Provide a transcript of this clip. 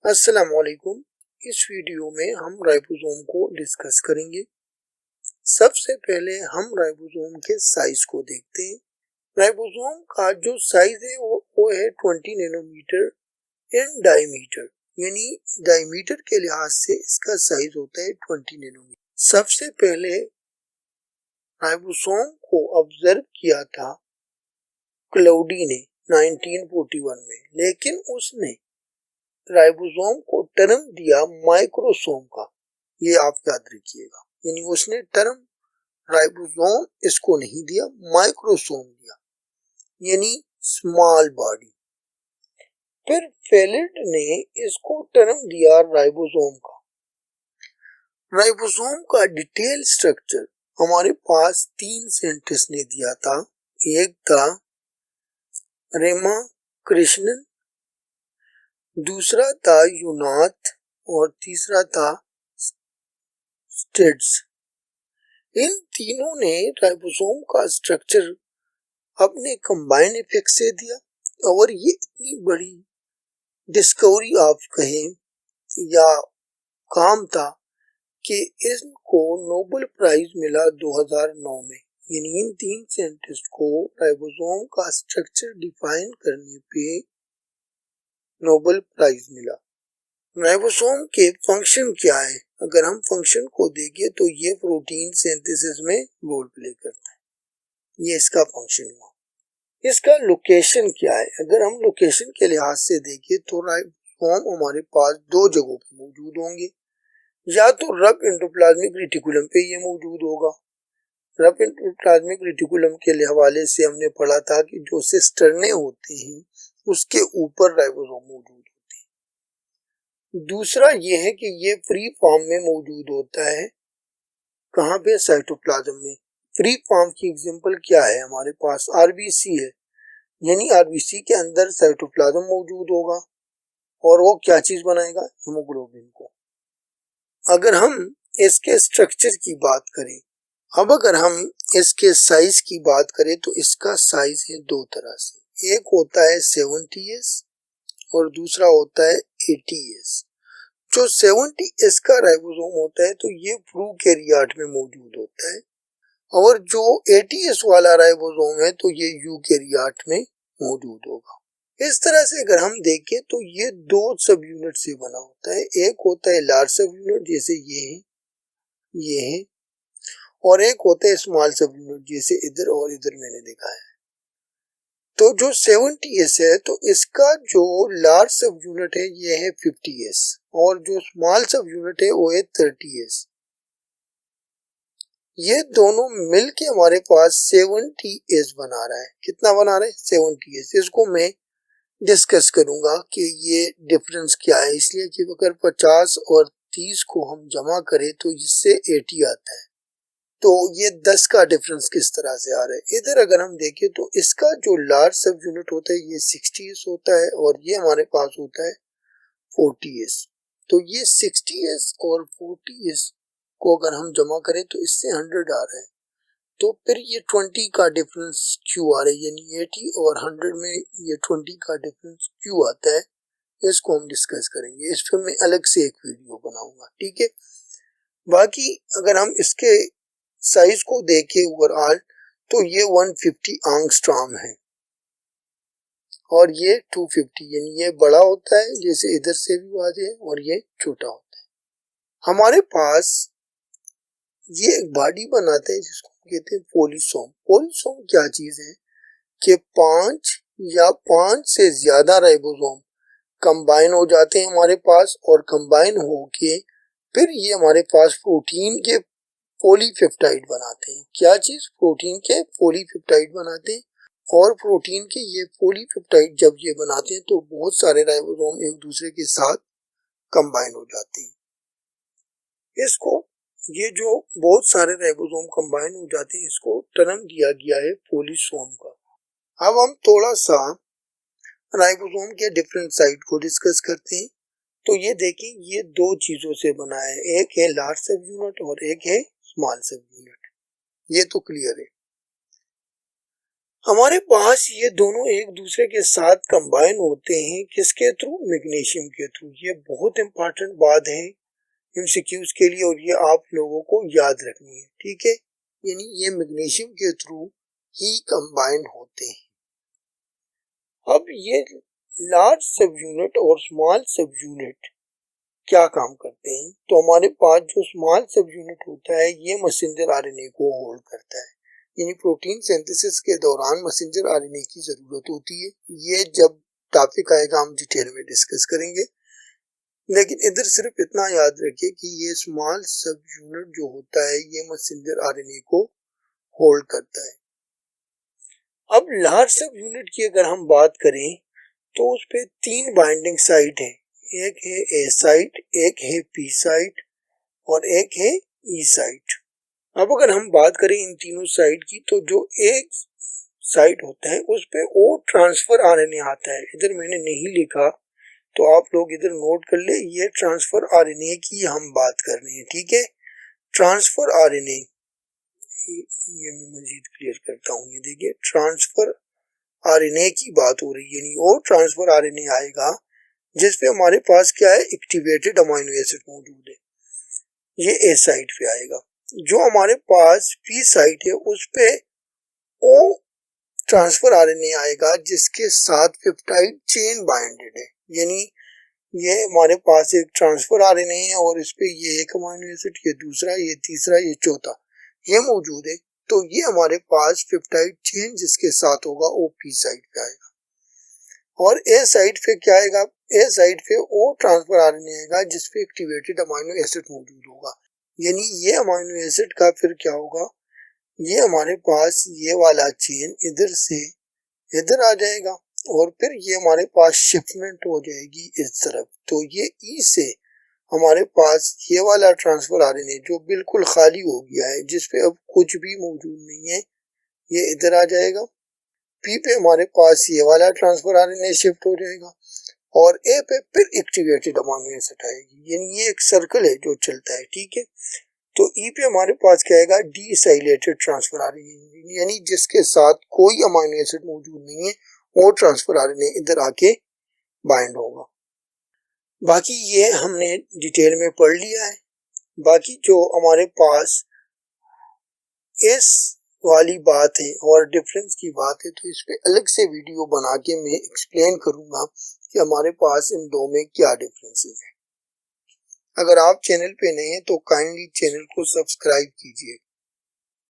अस्सलाम वालेकुम। इस वीडियो में हम राइबोसोम को डिस्कस करेंगे। सबसे पहले हम राइबोसोम के साइज को देखते हैं। राइबोसोम का जो साइज है वो है 20 नैनोमीटर इन डायमीटर, यानी डायमीटर के लिहाज से इसका साइज होता है 20 नैनोमीटर। सबसे पहले राइबोसोम को ऑब्जर्व किया था क्लाउडी ने 1941 में, लेकिन उसने राइबोसोम को टर्म दिया माइक्रोसोम का, ये आप याद रखिएगा। यानी उसने टर्म राइबोसोम इसको नहीं दिया, माइक्रोसोम दिया, यानी स्मॉल बॉडी। फिर पैलेड ने इसको टर्म दिया राइबोसोम का। राइबोसोम का डिटेल स्ट्रक्चर हमारे पास 3 साइंटिस्ट ने दिया था। एक था रेमा, दूसरा था यूनाथ और तीसरा था स्टेड्स। इन तीनों ने राइबोसोम का स्ट्रक्चर अपने कंबाइन इफेक्ट से दिया और ये इतनी बड़ी डिस्कवरी आप कहें या काम था कि इनको नोबेल प्राइज मिला 2009 में। यानी इन 3 साइंटिस्ट को राइबोसोम का स्ट्रक्चर डिफाइन करने पे नोबेल प्राइज मिला। राइबोसोम के फंक्शन क्या है? अगर हम फंक्शन को देखें तो ये प्रोटीन सिंथेसिस में रोल प्ले करता है, ये इसका फंक्शन हुआ। इसका लोकेशन क्या है? अगर हम लोकेशन के लिहाज से देखें तो राइबोसोम हमारे पास 2 जगहों पे मौजूद होंगे। या तो रफ एंडोप्लाज्मिक रेटिकुलम पे ये मौजूद होगा। रफ एंडोप्लाज्मिक रेटिकुलम के हवाले से हमने पढ़ा था कि जो सिस्टर्ने होते हैं उसके ऊपर राइबोसोम मौजूद होते हैं। दूसरा ये है कि ये फ्री फॉर्म में मौजूद होता है। कहाँ पे? साइटोप्लाज्म में। फ्री फॉर्म की एग्जांपल क्या है? हमारे पास आरबीसी है, यानी आरबीसी के अंदर साइटोप्लाज्म मौजूद होगा और वो क्या चीज बनाएगा? हीमोग्लोबिन को। अगर हम इसके स्ट्रक्चर की बात करें, अब अगर हम इसके साइज की बात करें तो इसका साइज है 2 तरह से। एक होता है 70s और दूसरा होता है 80s। जो 70s का राइबोसोम होता है तो ये प्रोकैरियोट में मौजूद होता है, और जो 80s वाला राइबोसोम है तो ये यूकैरियोट में मौजूद होगा। इस तरह से अगर हम देखें तो ये 2 सब यूनिट से बना होता है। एक होता है लार्ज सब यूनिट, जैसे ये है, और एक होता है स्मॉल सब यूनिट, जैसे इधर और इधर मैंने दिखाया है। तो जो 70s है तो इसका जो लार्ज सब यूनिट है ये है 50s और जो स्मॉल सब यूनिट है वो है 30s। ये दोनों मिलके हमारे पास 70s बना रहा है। कितना बना रहा है? 70s। इसको मैं डिस्कस करूंगा कि ये डिफरेंस क्या है, इसलिए कि अगर 50 और 30 को हम जमा करें तो इससे 80 आता है। तो ये 10 का डिफरेंस किस तरह से आ रहा है? इधर अगर हम देखें तो इसका जो लार्ज सब यूनिट होता है ये 60s होता है और ये हमारे पास होता है 40s। तो ये 60s और 40s को अगर हम जमा करें तो इससे 100 आ रहा है। तो फिर ये 20 का डिफरेंस क्यों आ रहा है? यानी 80 और 100 में ये 20 का डिफरेंस क्यों आता है, इसको हम डिस्कस करेंगे। इस पर मैं अलग से एक वीडियो बनाऊंगा, ठीक है। बाकी अगर हम इसके साइज को देखें ओवरऑल तो ये 150 एंगस्ट्रॉम है और ये 250, यानी ये बड़ा होता है जैसे इधर से भी वाजे है और ये छोटा होता है। हमारे पास ये एक बॉडी बनाते हैं जिसको कहते हैं पोलिसोम। पोलिसोम क्या चीज है कि 5 या 5 से ज्यादा राइबोसोम कंबाइन हो जाते हैं हमारे पास, और कंबाइन होके फिर ये हमारे पास प्रोटीन के पॉलीपेप्टाइड बनाते हैं। क्या चीज? प्रोटीन के पॉलीपेप्टाइड बनाते हैं, और प्रोटीन के ये पॉलीपेप्टाइड जब ये बनाते हैं तो बहुत सारे राइबोसोम एक दूसरे के साथ कंबाइन हो जाते हैं। इसको, ये जो बहुत सारे राइबोसोम कंबाइन हो जाते हैं, इसको टर्म दिया गया है पोलिसोम का। अब हम थोड़ा सा राइबोसोम के डिफरेंट साइट को डिस्कस करते हैं। तो ये देखें, ये 2 चीजों से बना है, एक है लार्ज सब यूनिट और एक है स्मॉल सब यूनिट। ये तो क्लियर है। हमारे पास ये दोनों एक दूसरे के साथ कंबाइन होते हैं किसके थ्रू, मैग्नीशियम के थ्रू। ये बहुत इंपॉर्टेंट बात है एमसीक्यूज के लिए और ये आप लोगों को याद रखनी है, ठीक है। यानी ये मैग्नीशियम के थ्रू ही कंबाइन होते हैं। अब ये लार्ज सब यूनिट और स्मॉल सब यूनिट क्या काम करते हैं, तो हमारे पास जो स्मॉल सब यूनिट होता है ये मैसेंजर आरएनए को होल्ड करता है। यानी प्रोटीन सिंथेसिस के दौरान मैसेंजर आरएनए की जरूरत होती है। ये जब टॉपिक आएगा हम डिटेल में डिस्कस करेंगे, लेकिन इधर सिर्फ इतना याद रखिए कि ये स्मॉल सब यूनिट जो होता है ये मैसेंजर आरएनए को होल्ड करता है। अब लार्ज सब यूनिट की अगर हम बात करें तो उस पे 3 बाइंडिंग साइट है, एक है ए साइट, एक है पी साइट और एक है ई साइट। अब अगर हम बात करें इन तीनों साइट की, तो जो एक साइट होता है उस पे ओ ट्रांसफर आरएनए आता है। इधर मैंने नहीं लिखा तो आप लोग इधर नोट कर ले, ये ट्रांसफर आरएनए की हम बात कर रहे हैं, ठीक है। ट्रांसफर आरएनए, ये मैं मजीद क्लियर करता हूँ, ये देखिए ट्रांसफर आरएनए की बात हो रही है। यानी वो ट्रांसफर आरएनए आएगा जिसपे हमारे पास क्या है, एक्टिवेटेड अमीनो एसिड मौजूद है, ये ए साइट पे आएगा। जो हमारे पास पी साइट है उस पे ओ ट्रांसफर आरएनए आएगा जिसके साथ पेप्टाइड चेन बाइंडेड है। यानी ये हमारे पास एक ट्रांसफर आरएनए है और इस पे ये एक अमीनो एसिड, ये दूसरा, ये तीसरा, ये चौथा ये मौजूद है। तो ये हमारे पास पेप्टाइड चेन जिसके साथ होगा वो पी साइट पे आएगा। और ए साइट पे क्या आएगा, ए साइट पे ओ ट्रांसफर आरएनए आएगा जिसपे एक्टिवेटेड अमीनो एसिड मौजूद होगा। यानी ये अमीनो एसिड का फिर क्या होगा, ये हमारे पास ये वाला चेन इधर से इधर आ जाएगा और फिर ये हमारे पास शिफ्टमेंट हो जाएगी इस तरफ। तो ये ई से हमारे पास ये वाला ट्रांसफर आरएनए जो बिल्कुल खाली हो गया है, जिसपे अब कुछ भी मौजूद नहीं है, ये इधर आ जाएगा। पी पे हमारे पास ये वाला ट्रांसफर आरएनए शिफ्ट हो जाएगा और ए पे फिर एक्टिवेटेड अमीनो एसिड आएगी। यानी ये एक सर्कल है जो चलता है, ठीक है। तो ई पे हमारे पास क्या आएगा, डीसाइलेटेड ट्रांसफर आरएनए, यानी जिसके साथ कोई अमीनो एसिड मौजूद नहीं है, वो ट्रांसफर आरएनए इधर आके बाइंड होगा। बाकी ये हमने डिटेल में पढ़ लिया है। बाकी जो हमारे पास इस वाली बात है और डिफरेंस की बात है, तो इस पे अलग से वीडियो बना के मैं एक्सप्लेन करूंगा कि हमारे पास इन दो में क्या डिफरेंसेस है। अगर आप चैनल पे नए हैं तो काइंडली चैनल को सब्सक्राइब कीजिए।